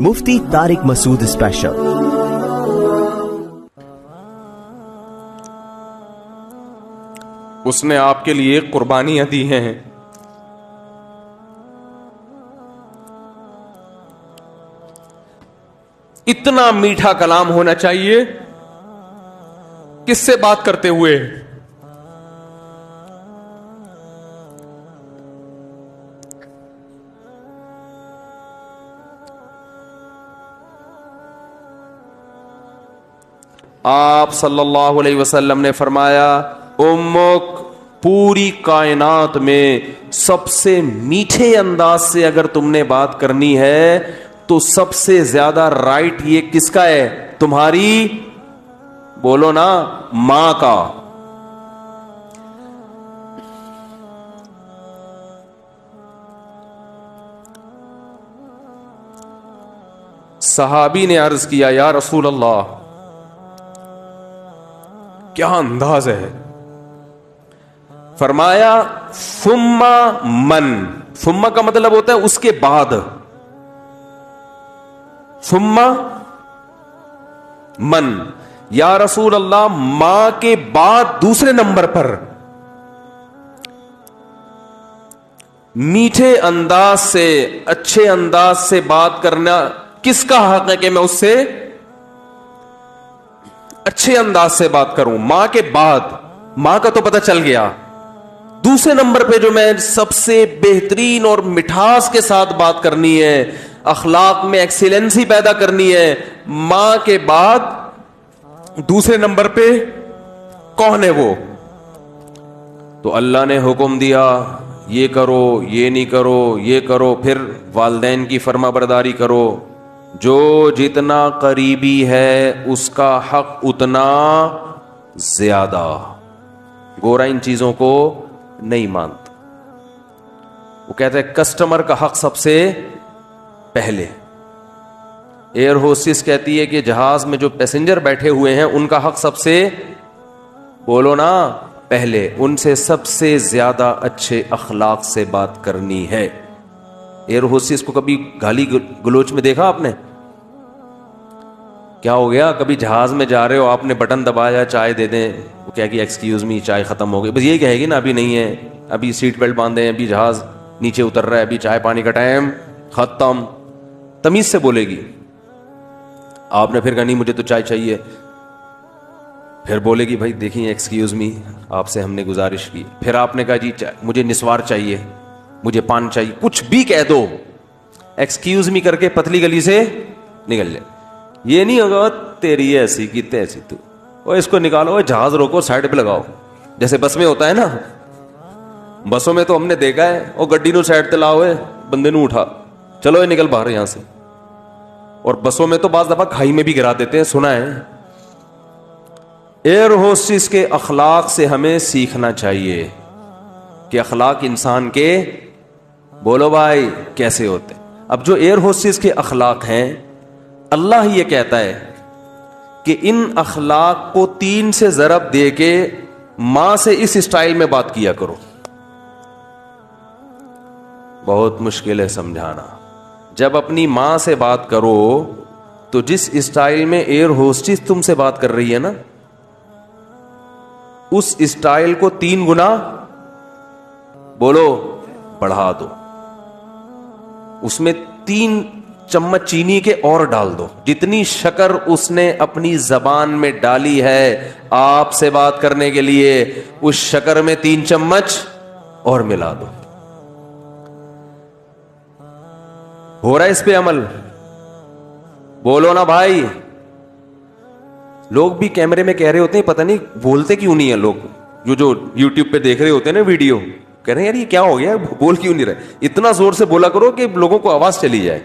مفتی طارق مسعود special. اس نے آپ کے لیے قربانیاں دی ہیں، اتنا میٹھا کلام ہونا چاہیے۔ کس سے بات کرتے ہوئے؟ آپ صلی اللہ علیہ وسلم نے فرمایا، امک، پوری کائنات میں سب سے میٹھے انداز سے اگر تم نے بات کرنی ہے تو سب سے زیادہ رائٹ یہ کس کا ہے؟ تمہاری، بولو نا، ماں کا۔ صحابی نے عرض کیا، یا رسول اللہ، کیا انداز ہے؟ فرمایا ثم من، ثم کا مطلب ہوتا ہے اس کے بعد، ثم من، یا رسول اللہ ماں کے بعد دوسرے نمبر پر میٹھے انداز سے، اچھے انداز سے بات کرنا کس کا حق ہے کہ میں اس سے اچھے انداز سے بات کروں؟ ماں کے بعد، ماں کا تو پتہ چل گیا، دوسرے نمبر پہ جو میں سب سے بہترین اور مٹھاس کے ساتھ بات کرنی ہے، اخلاق میں ایکسیلنسی پیدا کرنی ہے، ماں کے بعد دوسرے نمبر پہ کون ہے وہ؟ تو اللہ نے حکم دیا، یہ کرو، یہ نہیں کرو، یہ کرو، پھر والدین کی فرما برداری کرو، جو جتنا قریبی ہے اس کا حق اتنا زیادہ۔ گورا ان چیزوں کو نہیں مانتا، وہ کہتا ہے کسٹمر کا حق سب سے پہلے۔ ایئر ہوسٹس کہتی ہے کہ جہاز میں جو پیسنجر بیٹھے ہوئے ہیں ان کا حق سب سے، بولو نا، پہلے، ان سے سب سے زیادہ اچھے اخلاق سے بات کرنی ہے۔ ایئر ہوسٹس کو کبھی گالی گلوچ میں دیکھا آپ نے؟ کیا ہو گیا؟ کبھی جہاز میں جا رہے ہو، آپ نے بٹن دبایا چائے دے دیں، وہ کہے گی ایکسکیوز می، چائے ختم ہو گئی، بس یہی کہے گی نا، ابھی نہیں ہے، ابھی سیٹ بیلٹ باندھے ہیں، ابھی جہاز نیچے اتر رہا ہے، ابھی چائے پانی کا ٹائم ختم، تمیز سے بولے گی۔ آپ نے پھر کہا نہیں مجھے تو چائے چاہیے، پھر بولے گی بھائی دیکھیں ایکسکیوز می، آپ سے ہم نے گزارش کی، پھر آپ نے کہا جی مجھے نسوار چاہیے، مجھے پان چاہیے، کچھ بھی کہہ دو، ایکسکیوز می کر کے پتلی گلی سے نکل جائے۔ یہ نہیں ہوگا تیری ایسی کی تیسی، تو وہ اس کو نکالو، جہاز روکو، سائڈ پہ لگاؤ، جیسے بس میں ہوتا ہے نا، بسوں میں تو ہم نے دیکھا ہے، وہ گڈی نو سائڈ تے لاؤ، بندے نو اٹھا، چلو یہ نکل باہر یہاں سے۔ اور بسوں میں تو بعض دفعہ کھائی میں بھی گرا دیتے ہیں، سنا ہے۔ ایئر ہوسٹس کے اخلاق سے ہمیں سیکھنا چاہیے کہ اخلاق انسان کے، بولو بھائی، کیسے ہوتے ہیں۔ اب جو ایئر ہوسٹس کے اخلاق ہیں، اللہ ہی یہ کہتا ہے کہ ان اخلاق کو 3 سے ضرب دے کے ماں سے اس اسٹائل میں بات کیا کرو۔ بہت مشکل ہے سمجھانا۔ جب اپنی ماں سے بات کرو تو جس اسٹائل میں ایئر ہوسٹس تم سے بات کر رہی ہے نا، اس اسٹائل کو 3 گنا، بولو، بڑھا دو، اس میں 3 چمچ چینی کے اور ڈال دو، جتنی شکر اس نے اپنی زبان میں ڈالی ہے آپ سے بات کرنے کے لیے، اس شکر میں 3 چمچ اور ملا دو۔ ہو رہا ہے اس پہ عمل؟ بولو نا بھائی۔ لوگ بھی کیمرے میں کہہ رہے ہوتے ہیں، پتہ نہیں بولتے کیوں نہیں ہیں لوگ، جو یوٹیوب پہ دیکھ رہے ہوتے ہیں نا ویڈیو، کہہ رہے ہیں یار یہ کیا ہو گیا، بول کیوں نہیں رہے؟ اتنا زور سے بولا کرو کہ لوگوں کو آواز چلی جائے۔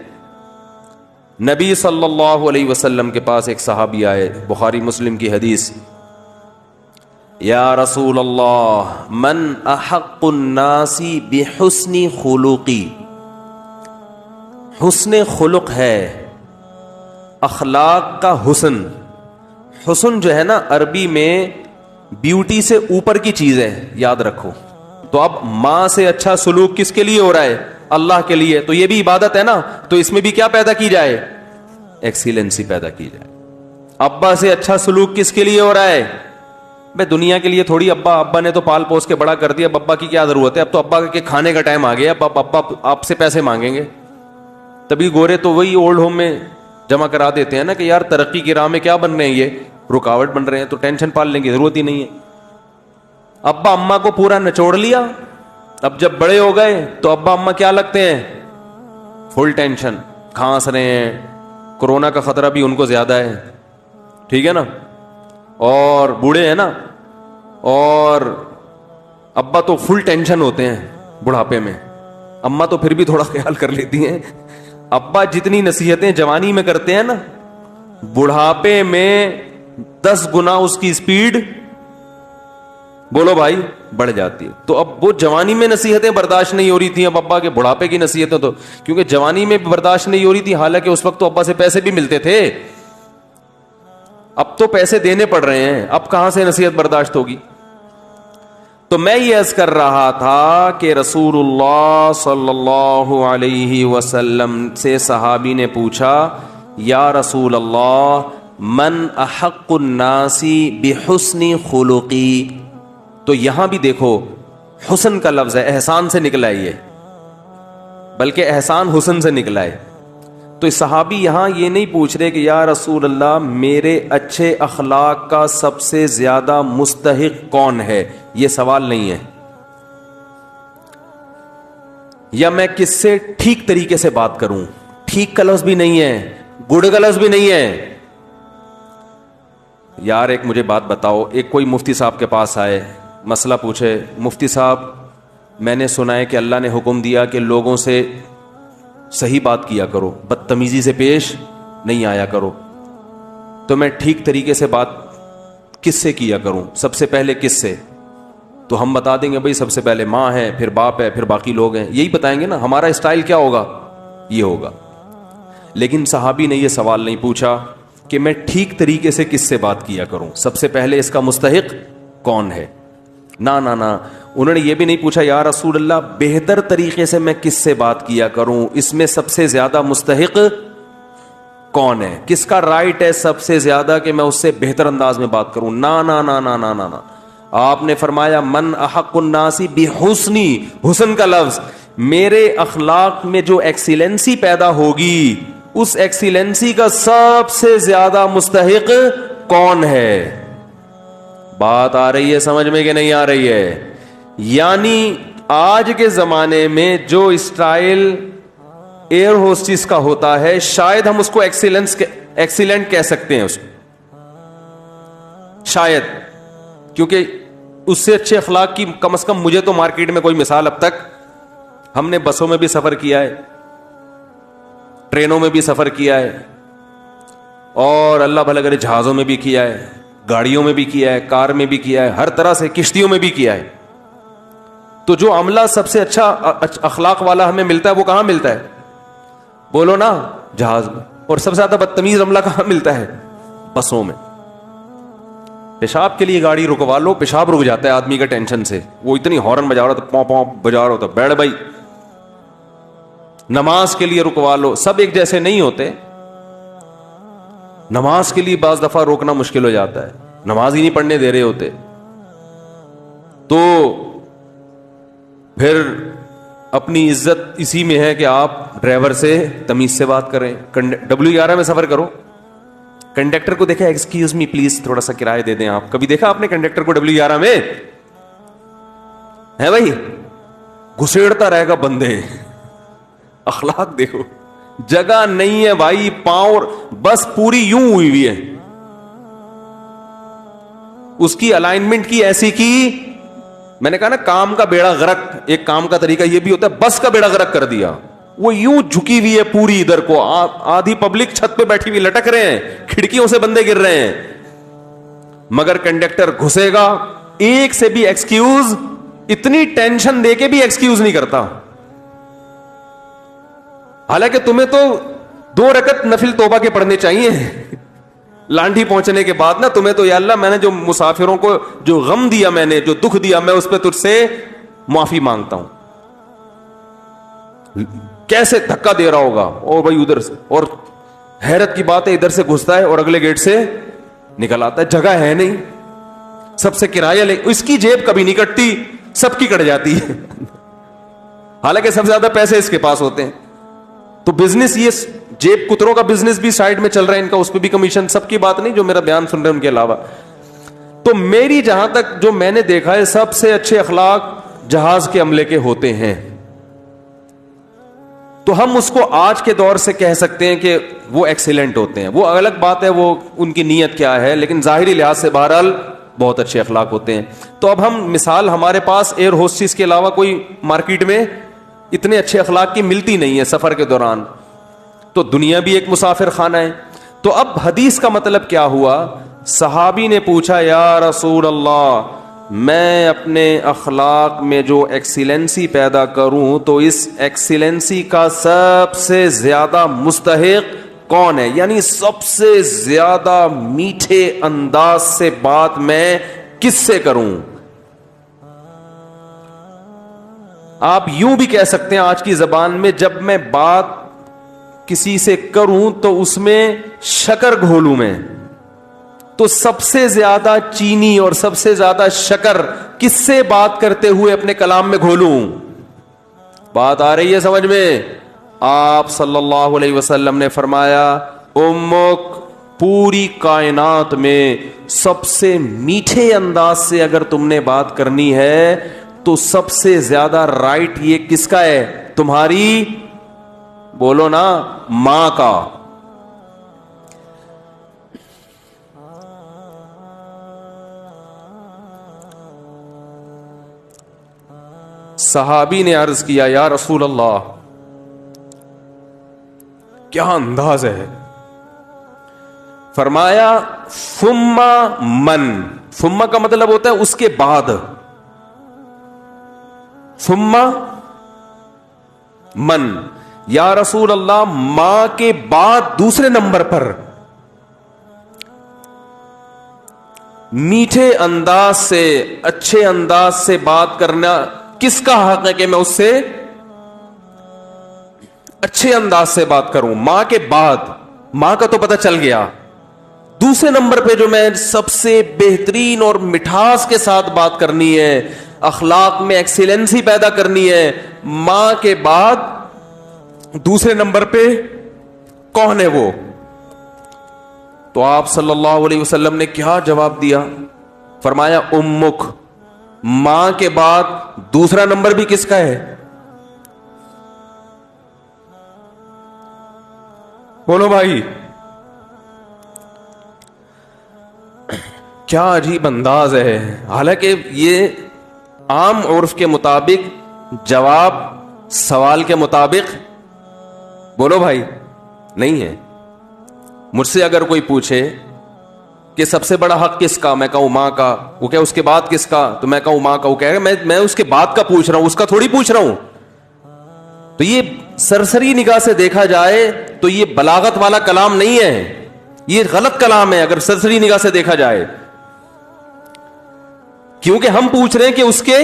نبی صلی اللہ علیہ وسلم کے پاس ایک صحابی آئے، بخاری مسلم کی حدیث، یا رسول اللہ من احق الناس بحسن خلقی، حسن خلق ہے اخلاق کا حسن۔ حسن جو ہے نا عربی میں بیوٹی سے اوپر کی چیز ہے، یاد رکھو۔ تو اب ماں سے اچھا سلوک کس کے لیے ہو رہا ہے؟ اللہ کے لیے، تو یہ بھی عبادت ہے نا، تو اس میں بھی کیا پیدا کی جائے؟ ایکسیلنسی پیدا کی جائے. ابا سے اچھا سلوک کس کے لیے ہو رہا ہے؟ بھائی دنیا کے لیے تھوڑی. ابا نے تو پال پوس کے بڑا کر دیا, اب ابا کی کیا ضرورت ہے؟ اب تو ابا کے کھانے کا ٹائم آ گیا, اب ابا آپ سے پیسے مانگیں گے. تبھی گورے تو وہی اولڈ ہوم میں جمع کرا دیتے ہیں نا کہ یار ترقی کی راہ میں کیا بن رہے ہیں, یہ رکاوٹ بن رہے ہیں, تو ٹینشن پالنے کی ضرورت ہی نہیں ہے. ابا اماں کو پورا نچوڑ لیا, اب جب بڑے ہو گئے تو ابا اماں کیا لگتے ہیں؟ فل ٹینشن, کھانس رہے ہیں, کورونا کا خطرہ بھی ان کو زیادہ ہے, ٹھیک ہے نا, اور بوڑھے ہیں نا, اور ابا تو فل ٹینشن ہوتے ہیں بڑھاپے میں. اماں تو پھر بھی تھوڑا خیال کر لیتی ہیں. ابا جتنی نصیحتیں جوانی میں کرتے ہیں نا, بڑھاپے میں 10 گنا اس کی سپیڈ, بولو بھائی, بڑھ جاتی ہے. تو اب وہ جوانی میں نصیحتیں برداشت نہیں ہو رہی تھیں, اب ابا کے بڑھاپے کی نصیحتیں, تو کیونکہ جوانی میں برداشت نہیں ہو رہی تھی, حالانکہ اس وقت تو ابا سے پیسے بھی ملتے تھے, اب تو پیسے دینے پڑ رہے ہیں, اب کہاں سے نصیحت برداشت ہوگی. تو میں یہ عرض کر رہا تھا کہ رسول اللہ صلی اللہ علیہ وسلم سے صحابی نے پوچھا, یا رسول اللہ من احق الناس بحسن خلقی. تو یہاں بھی دیکھو حسن کا لفظ ہے, احسان سے نکلا ہے یہ, بلکہ احسان حسن سے نکلا ہے. تو صحابی یہاں یہ نہیں پوچھ رہے کہ یا رسول اللہ میرے اچھے اخلاق کا سب سے زیادہ مستحق کون ہے, یہ سوال نہیں ہے. یا میں کس سے ٹھیک طریقے سے بات کروں, ٹھیک کا لفظ بھی نہیں ہے, گڈ کا لفظ بھی نہیں ہے. یار ایک مجھے بات بتاؤ, ایک کوئی مفتی صاحب کے پاس آئے, مسئلہ پوچھے, مفتی صاحب میں نے سنا ہے کہ اللہ نے حکم دیا کہ لوگوں سے صحیح بات کیا کرو, بدتمیزی سے پیش نہیں آیا کرو, تو میں ٹھیک طریقے سے بات کس سے کیا کروں, سب سے پہلے کس سے؟ تو ہم بتا دیں گے بھائی سب سے پہلے ماں ہے, پھر باپ ہے, پھر باقی لوگ ہیں, یہی بتائیں گے نا. ہمارا اسٹائل کیا ہوگا؟ یہ ہوگا. لیکن صحابی نے یہ سوال نہیں پوچھا کہ میں ٹھیک طریقے سے کس سے بات کیا کروں, سب سے پہلے اس کا مستحق کون ہے. نا نا نا, انہوں نے یہ بھی نہیں پوچھا یا رسول اللہ بہتر طریقے سے میں کس سے بات کیا کروں, اس میں سب سے زیادہ مستحق کون ہے, کس کا رائٹ ہے سب سے زیادہ کہ میں اس سے بہتر انداز میں بات کروں. نا نا نا نا نا نا, آپ نے فرمایا من احق الناس بحسنی, حسن کا لفظ, میرے اخلاق میں جو ایکسیلنسی پیدا ہوگی اس ایکسیلنسی کا سب سے زیادہ مستحق کون ہے. بات آ رہی ہے سمجھ میں کہ نہیں آ رہی ہے؟ یعنی آج کے زمانے میں جو اسٹائل ایئر ہوسٹس کا ہوتا ہے شاید ہم اس کو ایکسیلنٹ کہہ سکتے ہیں اس کو, شاید, کیونکہ اس سے اچھے اخلاق کی کم از کم مجھے تو مارکیٹ میں کوئی مثال اب تک, ہم نے بسوں میں بھی سفر کیا ہے, ٹرینوں میں بھی سفر کیا ہے, اور اللہ بھلا کرے جہازوں میں بھی کیا ہے, گاڑیوں میں بھی کیا ہے, کار میں بھی کیا ہے, ہر طرح سے کشتیوں میں بھی کیا ہے. تو جو عملہ سب سے اچھا اخلاق والا ہمیں ملتا ہے وہ کہاں ملتا ہے؟ بولو نا, جہاز میں. اور سب سے زیادہ بدتمیز عملہ کہاں ملتا ہے؟ بسوں میں. پیشاب کے لیے گاڑی رکوا لو, پیشاب رک جاتا ہے آدمی کا ٹینشن سے, وہ اتنی ہارن بجا رہا تھا, پاؤں پاؤں بجا رہا ہوتا, بیٹھ بھائی. نماز کے لیے رکوا لو, سب ایک جیسے نہیں ہوتے. نماز کے لیے بعض دفعہ روکنا مشکل ہو جاتا ہے, نماز ہی نہیں پڑھنے دے رہے ہوتے, تو پھر اپنی عزت اسی میں ہے کہ آپ ڈرائیور سے تمیز سے بات کریں. W11 میں سفر کرو, کنڈکٹر کو دیکھا ایکسکیوز می پلیز تھوڑا سا کرایہ دے دیں آپ, کبھی دیکھا آپ نے کنڈکٹر کو W11 میں؟ ہے بھائی, گھسیڑتا رہے گا بندے. اخلاق دیکھو, جگہ نہیں ہے بھائی, پاؤں بس پوری یوں ہوئی ہوئی ہے, اس کی الائنمنٹ کی ایسی کی, میں نے کہا نا کام کا بیڑا غرق, ایک کام کا طریقہ یہ بھی ہوتا ہے, بس کا بیڑا غرق کر دیا. وہ یوں جھکی ہوئی ہے پوری ادھر کو, آدھی پبلک چھت پہ بیٹھی ہوئی لٹک رہے ہیں, کھڑکیوں سے بندے گر رہے ہیں, مگر کنڈکٹر گھسے گا, ایک سے بھی ایکسکیوز, اتنی ٹینشن دے کے بھی ایکسکیوز نہیں کرتا. حالانکہ تمہیں تو 2 رکعت نفل توبہ کے پڑھنے چاہیے لانڈھی پہنچنے کے بعد نا, تمہیں تو یا اللہ میں نے جو مسافروں کو جو غم دیا, میں نے جو دکھ دیا, میں اس پہ تجھ سے معافی مانگتا ہوں. کیسے دھکا دے رہا ہوگا, اور بھائی ادھر سے, اور حیرت کی بات ہے, ادھر سے گھستا ہے اور اگلے گیٹ سے نکل آتا ہے, جگہ ہے نہیں, سب سے کرایہ لے, اس کی جیب کبھی نہیں کٹتی, سب کی کٹ جاتی ہے, حالانکہ سب سے زیادہ پیسے اس کے پاس ہوتے ہیں. تو بزنس, یہ جیب کتروں کا بزنس بھی سائڈ میں چل رہا ہے ان کا, اس پہ بھی کمیشن, سب کی بات نہیں جو میرا بیان سن رہے ہیں ان کے علاوہ. تو میری جہاں تک جو میں نے دیکھا ہے, سب سے اچھے اخلاق جہاز کے عملے کے ہوتے ہیں. تو ہم اس کو آج کے دور سے کہہ سکتے ہیں کہ وہ ایکسیلنٹ ہوتے ہیں. وہ الگ بات ہے وہ ان کی نیت کیا ہے, لیکن ظاہری لحاظ سے بہرحال بہت اچھے اخلاق ہوتے ہیں. تو اب ہم مثال, ہمارے پاس ایئر ہوسٹس کے علاوہ کوئی مارکیٹ میں اتنے اچھے اخلاق کی ملتی نہیں ہے سفر کے دوران. تو دنیا بھی ایک مسافر خانہ ہے. تو اب حدیث کا مطلب کیا ہوا, صحابی نے پوچھا یا رسول اللہ, میں اپنے اخلاق میں جو ایکسیلنسی پیدا کروں تو اس ایکسیلنسی کا سب سے زیادہ مستحق کون ہے, یعنی سب سے زیادہ میٹھے انداز سے بات میں کس سے کروں. آپ یوں بھی کہہ سکتے ہیں آج کی زبان میں, جب میں بات کسی سے کروں تو اس میں شکر گھولوں میں, تو سب سے زیادہ چینی اور سب سے زیادہ شکر کس سے بات کرتے ہوئے اپنے کلام میں گھولوں. بات آ رہی ہے سمجھ میں؟ آپ صلی اللہ علیہ وسلم نے فرمایا, امک, پوری کائنات میں سب سے میٹھے انداز سے اگر تم نے بات کرنی ہے تو سب سے زیادہ رائٹ یہ کس کا ہے, تمہاری, بولو نا, ماں کا. صحابی نے عرض کیا یا رسول اللہ, کیا انداز ہے. فرمایا ثم من, ثم کا مطلب ہوتا ہے اس کے بعد, ثم من, یا رسول اللہ ماں کے بعد دوسرے نمبر پر میٹھے انداز سے, اچھے انداز سے بات کرنا کس کا حق ہے کہ میں اس سے اچھے انداز سے بات کروں. ماں کے بعد, ماں کا تو پتہ چل گیا, دوسرے نمبر پہ جو میں سب سے بہترین اور مٹھاس کے ساتھ بات کرنی ہے, اخلاق میں ایکسیلنسی پیدا کرنی ہے, ماں کے بعد دوسرے نمبر پہ کون ہے وہ. تو آپ صلی اللہ علیہ وسلم نے کیا جواب دیا, فرمایا امک, ماں کے بعد دوسرا نمبر بھی کس کا ہے, بولو بھائی. کیا عجیب انداز ہے. حالانکہ یہ عام عرف کے مطابق جواب سوال کے مطابق, بولو بھائی, نہیں ہے. مجھ سے اگر کوئی پوچھے کہ سب سے بڑا حق کس کا, میں کہوں ماں کا. وہ کہ اس کے بعد کس کا, تو میں کہوں ماں کا. وہ کہے گا میں اس کے بعد کا پوچھ رہا ہوں, اس کا تھوڑی پوچھ رہا ہوں. تو یہ سرسری نگاہ سے دیکھا جائے تو یہ بلاغت والا کلام نہیں ہے, یہ غلط کلام ہے اگر سرسری نگاہ سے دیکھا جائے. کیونکہ ہم پوچھ رہے ہیں کہ اس کے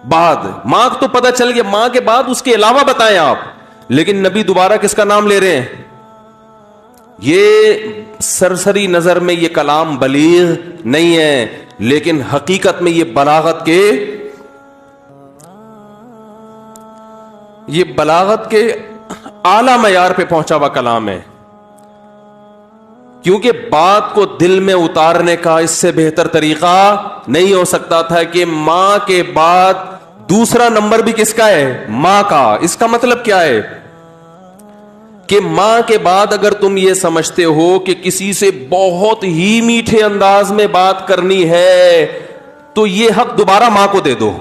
بعد, ماں تو پتہ چل گیا, ماں کے بعد اس کے علاوہ بتائیں آپ. لیکن نبی دوبارہ کس کا نام لے رہے ہیں. یہ سرسری نظر میں یہ کلام بلیغ نہیں ہے, لیکن حقیقت میں یہ بلاغت کے اعلی معیار پہ پہنچا ہوا کلام ہے. کیونکہ بات کو دل میں اتارنے کا اس سے بہتر طریقہ نہیں ہو سکتا تھا کہ ماں کے بعد دوسرا نمبر بھی کس کا ہے, ماں کا. اس کا مطلب کیا ہے کہ ماں کے بعد اگر تم یہ سمجھتے ہو کہ کسی سے بہت ہی میٹھے انداز میں بات کرنی ہے تو یہ حق دوبارہ ماں کو دے دو.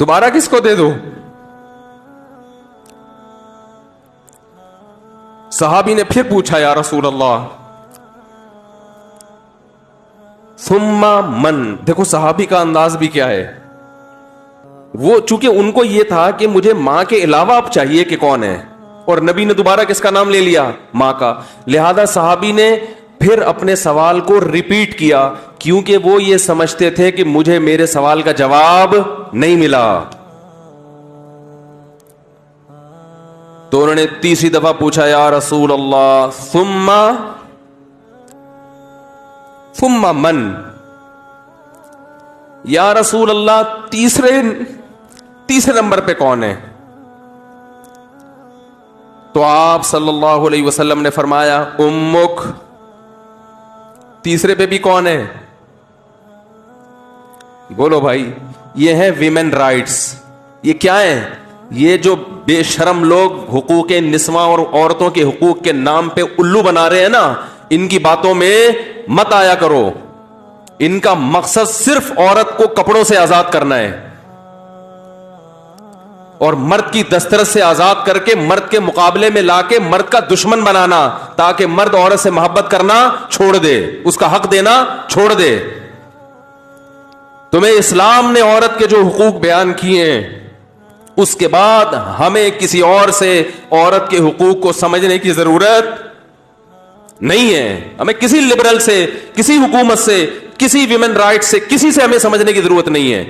دوبارہ کس کو دے دو؟ صحابی نے پھر پوچھا یا رسول اللہ ثم من. دیکھو صحابی کا انداز بھی کیا ہے, وہ چونکہ ان کو یہ تھا کہ مجھے ماں کے علاوہ اب چاہیے کہ کون ہے, اور نبی نے دوبارہ کس کا نام لے لیا, ماں کا. لہذا صحابی نے پھر اپنے سوال کو ریپیٹ کیا, کیونکہ وہ یہ سمجھتے تھے کہ مجھے میرے سوال کا جواب نہیں ملا. تو انہوں نے تیسری دفعہ پوچھا یا رسول اللہ ثم من، یا رسول اللہ تیسرے نمبر پہ کون ہے؟ تو آپ صلی اللہ علیہ وسلم نے فرمایا امک. تیسرے پہ بھی کون ہے؟ بولو بھائی. یہ ہے ویمن رائٹس. یہ کیا ہے؟ یہ جو بے شرم لوگ حقوق نسواں اور عورتوں کے حقوق کے نام پہ الو بنا رہے ہیں نا، ان کی باتوں میں مت آیا کرو. ان کا مقصد صرف عورت کو کپڑوں سے آزاد کرنا ہے اور مرد کی دسترس سے آزاد کر کے مرد کے مقابلے میں لا کے مرد کا دشمن بنانا، تاکہ مرد عورت سے محبت کرنا چھوڑ دے، اس کا حق دینا چھوڑ دے. تمہیں اسلام نے عورت کے جو حقوق بیان کیے ہیں، اس کے بعد ہمیں کسی اور سے عورت کے حقوق کو سمجھنے کی ضرورت نہیں ہے. ہمیں کسی لبرل سے، کسی حکومت سے، کسی ویمن رائٹ سے، کسی سے ہمیں سمجھنے کی ضرورت نہیں ہے.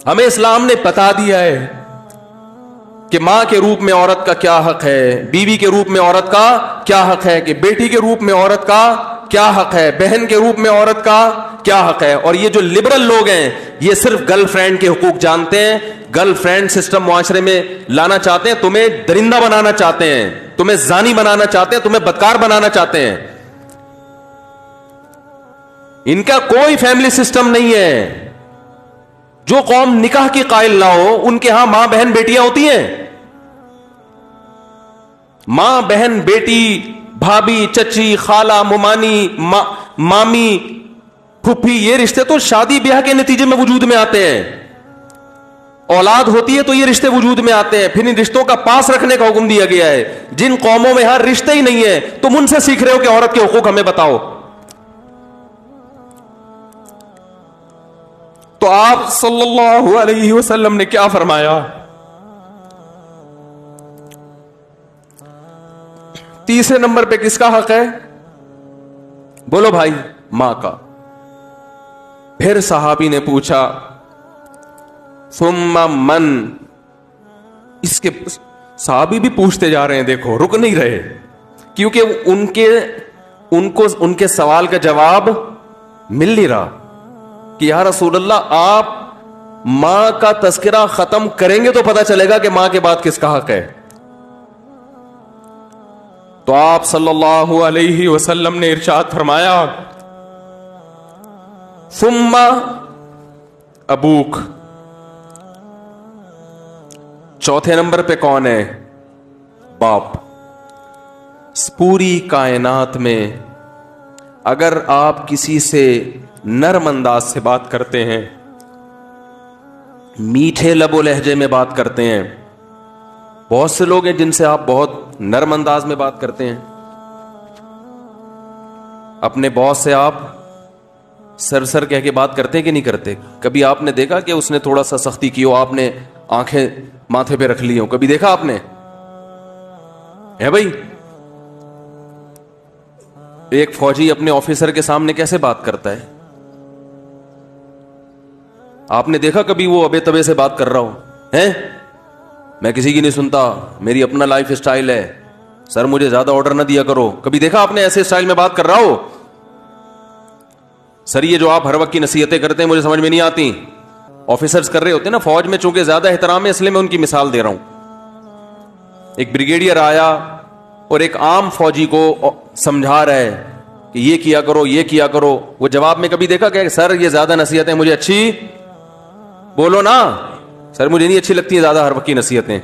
ہمیں اسلام نے بتا دیا ہے کہ ماں کے روپ میں عورت کا کیا حق ہے، بیوی کے روپ میں عورت کا کیا حق ہے، کہ بیٹی کے روپ میں عورت کا کیا حق ہے، بہن کے روپ میں عورت کا کیا حق ہے. اور یہ جو لبرل لوگ ہیں یہ صرف گرل فرینڈ کے حقوق جانتے ہیں. گرل فرینڈ سسٹم معاشرے میں لانا چاہتے ہیں، تمہیں درندہ بنانا چاہتے ہیں، تمہیں زانی بنانا چاہتے ہیں، تمہیں بدکار بنانا چاہتے ہیں. ان کا کوئی فیملی سسٹم نہیں ہے. جو قوم نکاح کی قائل نہ ہو ان کے ہاں ماں بہن بیٹیاں ہوتی ہیں. ماں بہن بیٹی، بھابھی چچی خالہ ممانی مامی پھپھی، یہ رشتے تو شادی بیاہ کے نتیجے میں وجود میں آتے ہیں. اولاد ہوتی ہے تو یہ رشتے وجود میں آتے ہیں. پھر ان رشتوں کا پاس رکھنے کا حکم دیا گیا ہے. جن قوموں میں ہر رشتے ہی نہیں ہے تم ان سے سیکھ رہے ہو کہ عورت کے حقوق ہمیں بتاؤ. تو آپ صلی اللہ علیہ وسلم نے کیا فرمایا؟ تیسرے نمبر پہ کس کا حق ہے؟ بولو بھائی. ماں کا. پھر صحابی نے پوچھا ثم من. اس کے صحابی بھی پوچھتے جا رہے ہیں، دیکھو رک نہیں رہے، کیونکہ ان کے سوال کا جواب مل نہیں رہا کہ یا رسول اللہ آپ ماں کا تذکرہ ختم کریں گے تو پتہ چلے گا کہ ماں کے بعد کس کا حق ہے. تو آپ صلی اللہ علیہ وسلم نے ارشاد فرمایا ثم ابوک. چوتھے نمبر پہ کون ہے؟ باپ. پوری کائنات میں اگر آپ کسی سے نرم انداز سے بات کرتے ہیں، میٹھے لب و لہجے میں بات کرتے ہیں، بہت سے لوگ ہیں جن سے آپ بہت نرم انداز میں بات کرتے ہیں، اپنے باس سے آپ سر کہہ کے بات کرتے ہیں کہ نہیں کرتے؟ کبھی آپ نے دیکھا کہ اس نے تھوڑا سا سختی کی ہو، آپ نے آنکھیں ماتھے پہ رکھ لی ہوں؟ کبھی دیکھا آپ نے؟ ہے بھائی. ایک فوجی اپنے آفیسر کے سامنے کیسے بات کرتا ہے؟ آپ نے دیکھا کبھی وہ ابے تبے سے بات کر رہا ہو؟ ہیں میں کسی کی نہیں سنتا، میری اپنا لائف سٹائل ہے، سر مجھے زیادہ آرڈر نہ دیا کرو. کبھی دیکھا آپ نے ایسے سٹائل میں بات کر رہا ہو؟ سر یہ جو آپ ہر وقت کی نصیحتیں کرتے ہیں مجھے سمجھ میں نہیں آتی. آفیسرز کر رہے ہوتے ہیں نا فوج میں، چونکہ زیادہ احترام ہے اس لیے میں ان کی مثال دے رہا ہوں. ایک بریگیڈیئر آیا اور ایک عام فوجی کو سمجھا رہا ہے کہ یہ کیا کرو یہ کیا کرو. وہ جواب میں کبھی دیکھا کہ سر یہ زیادہ نصیحتیں مجھے اچھی، بولو نا سر مجھے نہیں اچھی لگتی زیادہ ہر وقت کی نصیحتیں.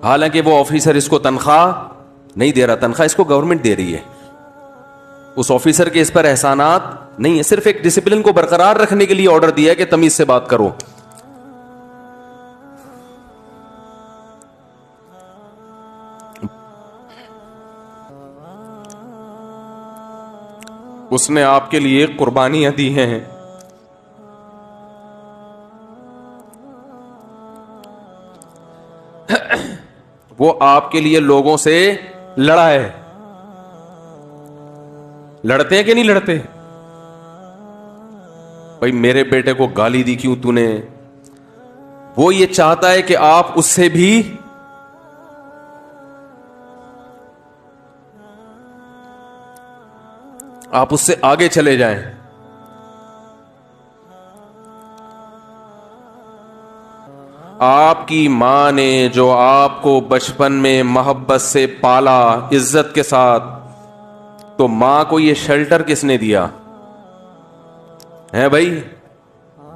حالانکہ وہ آفیسر اس کو تنخواہ نہیں دے رہا، تنخواہ اس کو گورنمنٹ دے رہی ہے. اس آفیسر کے اس پر احسانات نہیں ہے، صرف ایک ڈسپلن کو برقرار رکھنے کے لیے آرڈر دیا ہے کہ تمیز سے بات کرو. اس نے آپ کے لیے قربانیاں دی ہیں، وہ آپ کے لیے لوگوں سے لڑا ہے. لڑتے ہیں کہ نہیں لڑتے؟ بھائی میرے بیٹے کو گالی دی کیوں تو نے، وہ یہ چاہتا ہے کہ آپ اس سے بھی آپ اس سے آگے چلے جائیں. آپ کی ماں نے جو آپ کو بچپن میں محبت سے پالا عزت کے ساتھ, تو ماں کو یہ شیلٹر کس نے دیا ہے بھائی؟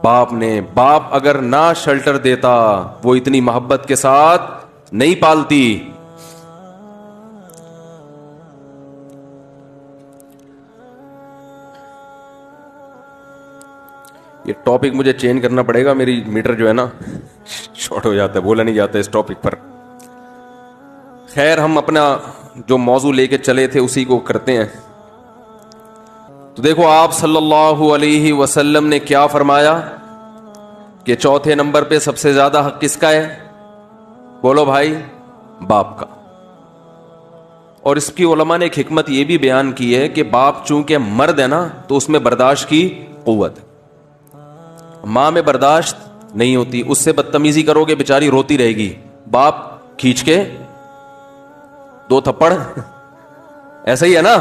باپ نے. باپ اگر نہ شیلٹر دیتا, وہ اتنی محبت کے ساتھ نہیں پالتی. یہ ٹاپک مجھے چینج کرنا پڑے گا, میری میٹر جو ہے نا شارٹ ہو جاتا ہے, بولا نہیں جاتا اس ٹاپک پر. خیر, ہم اپنا جو موضوع لے کے چلے تھے اسی کو کرتے ہیں. تو دیکھو آپ صلی اللہ علیہ وسلم نے کیا فرمایا کہ چوتھے نمبر پہ سب سے زیادہ حق کس کا ہے؟ بولو بھائی, باپ کا. اور اس کی علماء نے ایک حکمت یہ بھی بیان کی ہے کہ باپ چونکہ مرد ہے نا, تو اس میں برداشت کی قوت. ماں میں برداشت نہیں ہوتی, اس سے بدتمیزی کرو گے بیچاری روتی رہے گی, باپ کھینچ کے 2 تھپڑ ایسا ہی ہے نا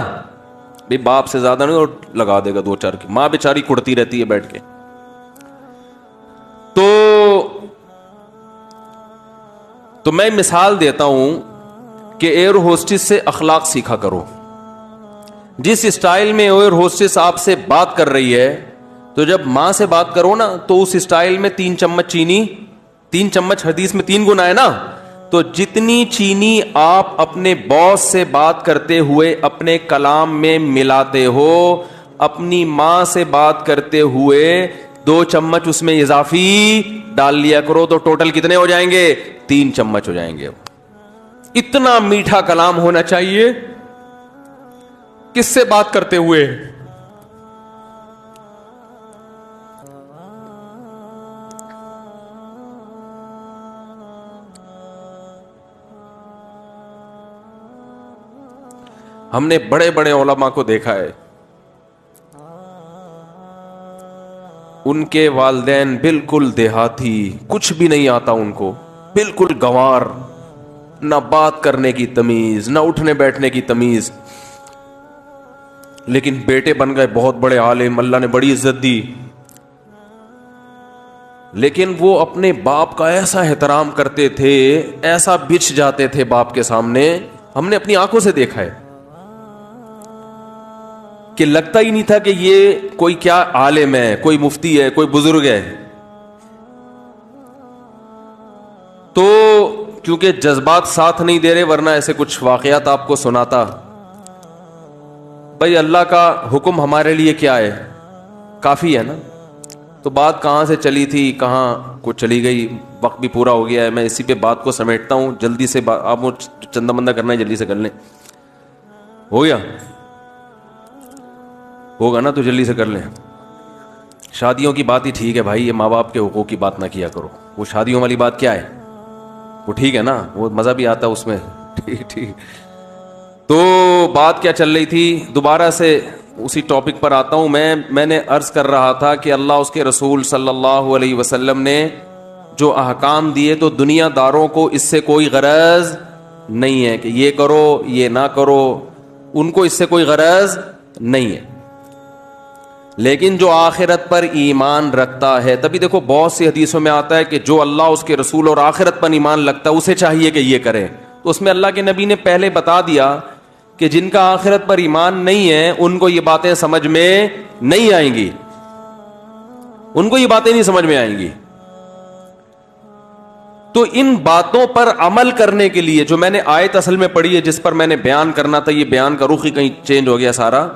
بھی, باپ سے زیادہ نہیں اور لگا دے گا 2-4 کی. ماں بیچاری کڑتی رہتی ہے بیٹھ کے. تو میں مثال دیتا ہوں کہ ایئر ہوسٹس سے اخلاق سیکھا کرو. جس اسٹائل میں ایئر ہوسٹس آپ سے بات کر رہی ہے, تو جب ماں سے بات کرو نا تو اس اسٹائل میں 3 چمچ چینی, 3 چمچ حدیث میں 3 گنا ہے نا, تو جتنی چینی آپ اپنے باس سے بات کرتے ہوئے اپنے کلام میں ملاتے ہو, اپنی ماں سے بات کرتے ہوئے 2 چمچ اس میں اضافی ڈال لیا کرو, تو ٹوٹل کتنے ہو جائیں گے؟ 3 چمچ ہو جائیں گے. اتنا میٹھا کلام ہونا چاہیے کس سے بات کرتے ہوئے؟ ہم نے بڑے بڑے علماء کو دیکھا ہے, ان کے والدین بالکل دیہاتی, کچھ بھی نہیں آتا ان کو, بالکل گنوار, نہ بات کرنے کی تمیز, نہ اٹھنے بیٹھنے کی تمیز, لیکن بیٹے بن گئے بہت بڑے عالم, اللہ نے بڑی عزت دی. لیکن وہ اپنے باپ کا ایسا احترام کرتے تھے, ایسا بچھ جاتے تھے باپ کے سامنے, ہم نے اپنی آنکھوں سے دیکھا ہے کہ لگتا ہی نہیں تھا کہ یہ کوئی کیا عالم ہے, کوئی مفتی ہے, کوئی بزرگ ہے. تو کیونکہ جذبات ساتھ نہیں دے رہے, ورنہ ایسے کچھ واقعات آپ کو سناتا. بھائی اللہ کا حکم ہمارے لیے کیا ہے, کافی ہے نا. تو بات کہاں سے چلی تھی کہاں کو چلی گئی, وقت بھی پورا ہو گیا ہے. میں اسی پہ بات کو سمیٹتا ہوں جلدی سے. آپ چندہ مندہ کرنا ہے جلدی سے کر لیں. ہو گیا؟ ہوگا نا, تو جلدی سے کر لیں. شادیوں کی بات ہی ٹھیک ہے بھائی, یہ ماں باپ کے حقوق کی بات نہ کیا کرو. وہ شادیوں والی بات کیا ہے, وہ ٹھیک ہے نا, وہ مزہ بھی آتا ہے اس میں. ٹھیک. تو بات کیا چل رہی تھی, دوبارہ سے اسی ٹاپک پر آتا ہوں. میں نے عرض کر رہا تھا کہ اللہ اس کے رسول صلی اللہ علیہ وسلم نے جو احکام دیے, تو دنیا داروں کو اس سے کوئی غرض نہیں ہے کہ یہ کرو یہ نہ کرو, ان کو اس سے کوئی غرض نہیں ہے. لیکن جو آخرت پر ایمان رکھتا ہے, تبھی دیکھو بہت سی حدیثوں میں آتا ہے کہ جو اللہ اس کے رسول اور آخرت پر ایمان رکھتا ہے اسے چاہیے کہ یہ کرے. تو اس میں اللہ کے نبی نے پہلے بتا دیا کہ جن کا آخرت پر ایمان نہیں ہے ان کو یہ باتیں سمجھ میں نہیں آئیں گی, ان کو یہ باتیں نہیں سمجھ میں آئیں گی. تو ان باتوں پر عمل کرنے کے لیے جو میں نے آیت اصل میں پڑھی ہے, جس پر میں نے بیان کرنا تھا, یہ بیان کا رخ ہی کہیں چینج ہو گیا سارا.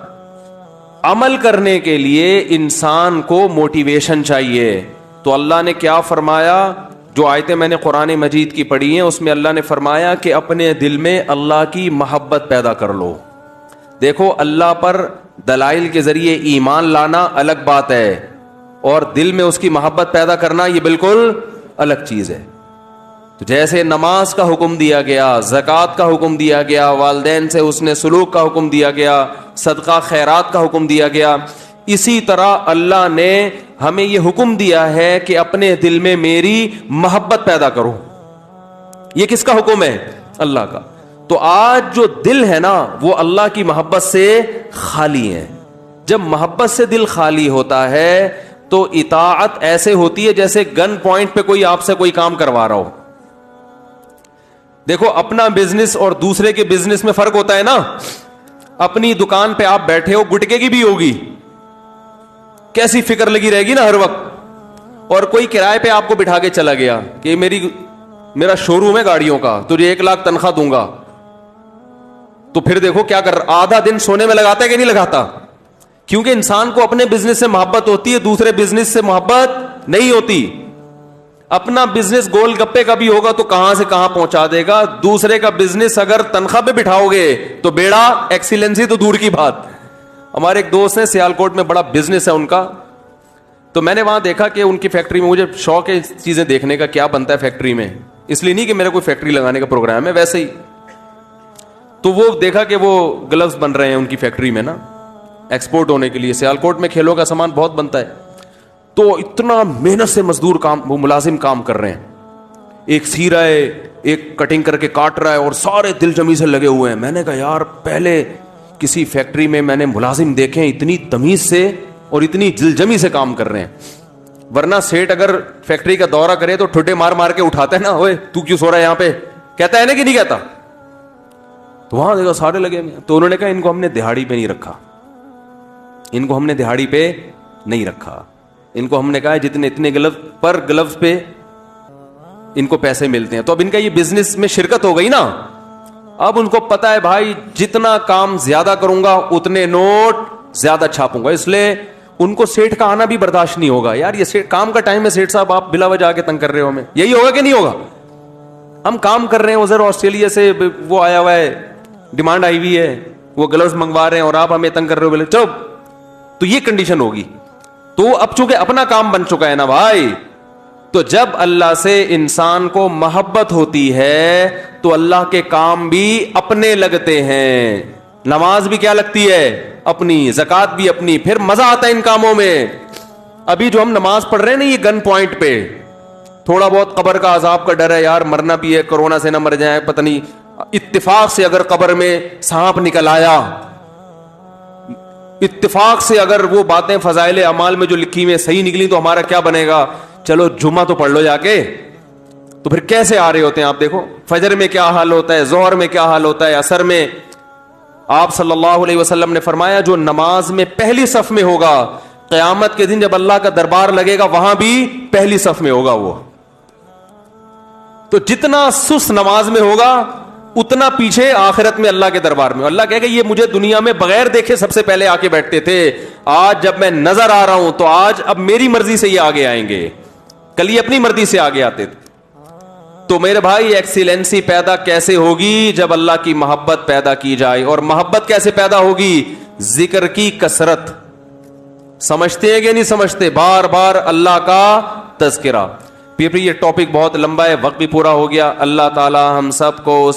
عمل کرنے کے لیے انسان کو موٹیویشن چاہیے. تو اللہ نے کیا فرمایا, جو آیتیں میں نے قرآن مجید کی پڑھی ہیں اس میں اللہ نے فرمایا کہ اپنے دل میں اللہ کی محبت پیدا کر لو. دیکھو اللہ پر دلائل کے ذریعے ایمان لانا الگ بات ہے, اور دل میں اس کی محبت پیدا کرنا یہ بالکل الگ چیز ہے. تو جیسے نماز کا حکم دیا گیا, زکوٰۃ کا حکم دیا گیا, والدین سے حسن سلوک کا حکم دیا گیا, صدقہ خیرات کا حکم دیا گیا, اسی طرح اللہ نے ہمیں یہ حکم دیا ہے کہ اپنے دل میں میری محبت پیدا کرو. یہ کس کا حکم ہے؟ اللہ کا. تو آج جو دل ہے نا وہ اللہ کی محبت سے خالی ہے. جب محبت سے دل خالی ہوتا ہے تو اطاعت ایسے ہوتی ہے جیسے گن پوائنٹ پہ کوئی آپ سے کوئی کام کروا رہا ہو. دیکھو اپنا بزنس اور دوسرے کے بزنس میں فرق ہوتا ہے نا. اپنی دکان پہ آپ بیٹھے ہو, گٹکے کی بھی ہوگی, کیسی فکر لگی رہے گی نا ہر وقت. اور کوئی کرائے پہ آپ کو بٹھا کے چلا گیا کہ میرا شو روم ہے گاڑیوں کا, تجھے 1 لاکھ تنخواہ دوں گا, تو پھر دیکھو کیا کر آدھا دن سونے میں لگاتا ہے کہ نہیں لگاتا؟ کیونکہ انسان کو اپنے بزنس سے محبت ہوتی ہے, دوسرے بزنس سے محبت نہیں ہوتی. اپنا بزنس گول گپے کا بھی ہوگا تو کہاں سے کہاں پہنچا دے گا, دوسرے کا بزنس اگر تنخواہ پہ بٹھاؤ گے تو بیڑا ایکسیلنسی تو دور کی بات. ہمارے ایک دوست ہیں سیالکوٹ میں, بڑا بزنس ہے ان کا, تو میں نے وہاں دیکھا کہ ان کی فیکٹری میں, مجھے شوق ہے چیزیں دیکھنے کا کیا بنتا ہے فیکٹری میں, اس لیے نہیں کہ میرا کوئی فیکٹری لگانے کا پروگرام ہے, ویسے ہی. تو وہ دیکھا کہ وہ گلوز بن رہے ہیں ان کی فیکٹری میں نا, ایکسپورٹ ہونے کے لیے. سیالکوٹ میں کھیلوں کا سامان بہت بنتا ہے, تو اتنا محنت سے مزدور کام, وہ ملازم کام کر رہے ہیں. ایک سی رہا ہے, ایک کٹنگ کر کے کاٹ رہا ہے, اور سارے دل جمی سے لگے ہوئے ہیں. میں نے کہا یار پہلے کسی فیکٹری میں نے ملازم دیکھے ہیں اتنی تمیز سے اور اتنی دل جمی سے کام کر رہے ہیں. ورنہ سیٹ اگر فیکٹری کا دورہ کرے تو ٹھٹے مار مار کے اٹھاتا ہے نا, اوے تو کیوں سو رہا ہے یہاں پہ, کہتا ہے نا کہ نہیں کہتا. تو وہاں دیکھا سارے لگے ہوئے. تو انہوں نے کہا ان کو ہم نے دہاڑی پہ نہیں رکھا, ان کو ہم نے دہاڑی پہ نہیں رکھا, ان کو ہم نے کہا جتنے اتنے گلوز پہ ان کو پیسے ملتے ہیں. تو اب ان کا یہ بزنس میں شرکت ہو گئی نا. اب ان کو پتا ہے بھائی جتنا کام زیادہ کروں گا اتنے نوٹ زیادہ چھاپوں گا, اس لیے ان کو سیٹ کا آنا بھی برداشت نہیں ہوگا. یار یہ کام کا ٹائم ہے سیٹ صاحب, آپ بلا وجہ آ کے تنگ کر رہے ہو ہمیں, یہی ہوگا کہ نہیں ہوگا؟ ہم کام کر رہے ہیں, ادھر آسٹریلیا سے وہ آیا ہوا ہے, ڈیمانڈ آئی ہوئی ہے, وہ گلوز منگوا رہے ہیں اور آپ ہمیں تنگ کر رہے ہو, بولے چلو. تو یہ کنڈیشن ہوگی. تو اب چونکہ اپنا کام بن چکا ہے نا بھائی, تو جب اللہ سے انسان کو محبت ہوتی ہے تو اللہ کے کام بھی اپنے لگتے ہیں. نماز بھی کیا لگتی ہے؟ اپنی. زکات بھی اپنی. پھر مزہ آتا ہے ان کاموں میں. ابھی جو ہم نماز پڑھ رہے ہیں نا یہ گن پوائنٹ پہ, تھوڑا بہت قبر کا عذاب کا ڈر ہے, یار مرنا بھی ہے, کورونا سے نہ مر جائے, پتہ نہیں. اتفاق سے اگر قبر میں سانپ نکل آیا, اتفاق سے اگر وہ باتیں فضائل اعمال میں جو لکھی ہوئی صحیح نکلی تو ہمارا کیا بنے گا؟ چلو جمعہ تو پڑھ لو جا کے. تو پھر کیسے آ رہے ہوتے ہیں آپ دیکھو, فجر میں کیا حال ہوتا ہے, ظہر میں کیا حال ہوتا ہے, عصر میں. آپ صلی اللہ علیہ وسلم نے فرمایا جو نماز میں پہلی صف میں ہوگا قیامت کے دن جب اللہ کا دربار لگے گا وہاں بھی پہلی صف میں ہوگا وہ. تو جتنا سست نماز میں ہوگا اتنا پیچھے آخرت میں اللہ کے دربار میں. اللہ کہے گا یہ مجھے دنیا میں بغیر دیکھے سب سے پہلے آ کے بیٹھتے تھے, آج جب میں نظر آ رہا ہوں تو آج اب میری مرضی سے یہ آگے آئیں گے, کل یہ اپنی مرضی سے آگے آتے تھے. تو میرے بھائی ایکسیلنسی پیدا کیسے ہوگی؟ جب اللہ کی محبت پیدا کی جائے. اور محبت کیسے پیدا ہوگی؟ ذکر کی کثرت. سمجھتے ہیں کہ نہیں سمجھتے؟ بار بار اللہ کا تذکرہ. پھر یہ ٹاپک بہت لمبا ہے, وقت بھی پورا ہو گیا. اللہ تعالی ہم سب کو